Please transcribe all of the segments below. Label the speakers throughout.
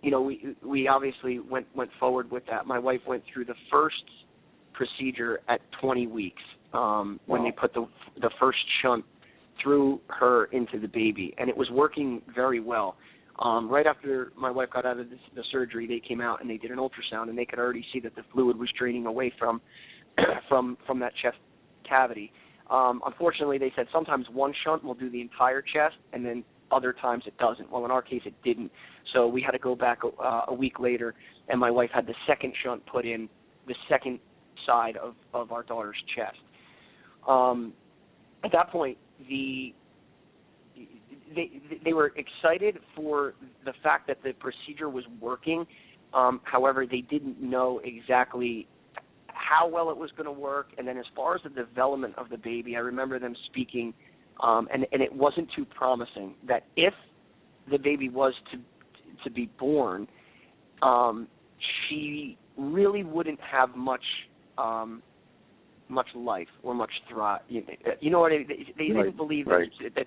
Speaker 1: we obviously went forward with that. My wife went through the first procedure at 20 weeks when they put the first shunt through her into the baby, and it was working very well. Right after my wife got out of the surgery, they came out and they did an ultrasound, and they could already see that the fluid was draining away from that chest cavity. Unfortunately, they said sometimes one shunt will do the entire chest, and then other times it doesn't. Well, in our case, it didn't. So we had to go back a week later, and my wife had the second shunt put in the second side of our daughter's chest. At that point, they were excited for the fact that the procedure was working. However, they didn't know exactly how well it was going to work. And then as far as the development of the baby, I remember them speaking, and it wasn't too promising, that if the baby was to be born, she really wouldn't have much life or much thrive. You know what I mean? They didn't believe that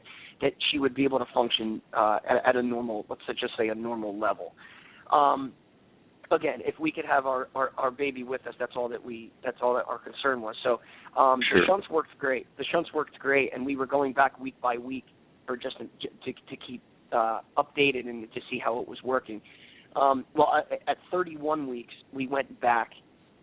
Speaker 1: she would be able to function at a normal, let's just say a normal level. Again, if we could have our baby with us, that's all that our concern was. So
Speaker 2: Sure.
Speaker 1: The shunts worked great. And we were going back week by week, or just to keep updated and to see how it was working. At 31 weeks, we went back,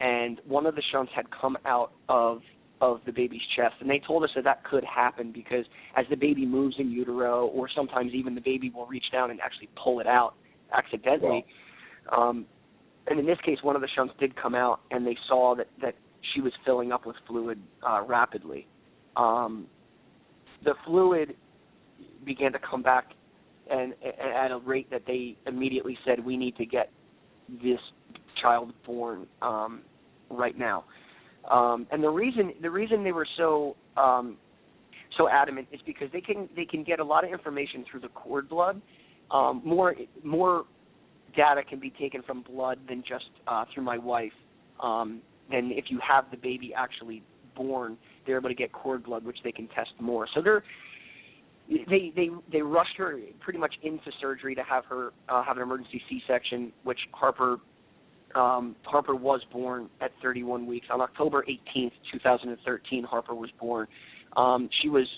Speaker 1: and one of the shunts had come out of the baby's chest, and they told us that could happen because as the baby moves in utero, or sometimes even the baby will reach down and actually pull it out accidentally. Wow. And in this case, one of the shunts did come out, and they saw that she was filling up with fluid rapidly. The fluid began to come back and at a rate that they immediately said, we need to get this child born right now. And the reason they were so adamant is because they can get a lot of information through the cord blood. More data can be taken from blood than just through my wife. And if you have the baby actually born, they're able to get cord blood, which they can test more. So they rushed her pretty much into surgery to have her have an emergency C-section, which Harper was born at 31 weeks. On October 18th, 2013, Harper was born. She was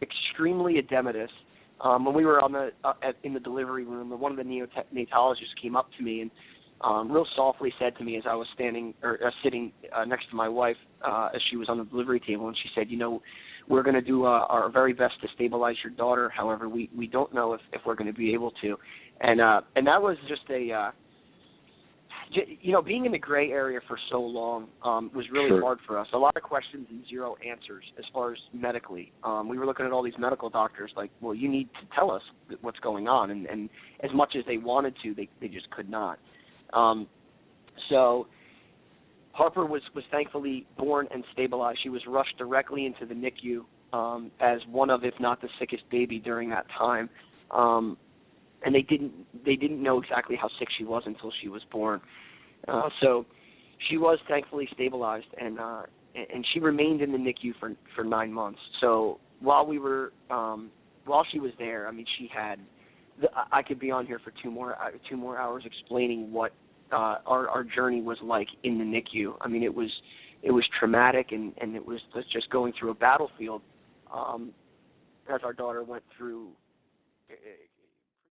Speaker 1: extremely edematous. When we were in the delivery room, one of the neonatologists came up to me and real softly said to me as I was sitting next to my wife as she was on the delivery table, and she said, we're going to do our very best to stabilize your daughter. However, we don't know if we're going to be able to. And that was just being in the gray area for so long was really
Speaker 2: Sure.
Speaker 1: hard for us. A lot of questions and zero answers as far as medically. We were looking at all these medical doctors like, well, you need to tell us what's going on. And as much as they wanted to, they just could not. So Harper was thankfully born and stabilized. She was rushed directly into the NICU as one of, if not the sickest baby during that time. And they didn't know exactly how sick she was until she was born. So she was thankfully stabilized, and she remained in the NICU for 9 months. So while she was there, I mean, she had. I could be on here for two more hours explaining what our journey was like in the NICU. I mean, it was traumatic, and it was just going through a battlefield as our daughter went through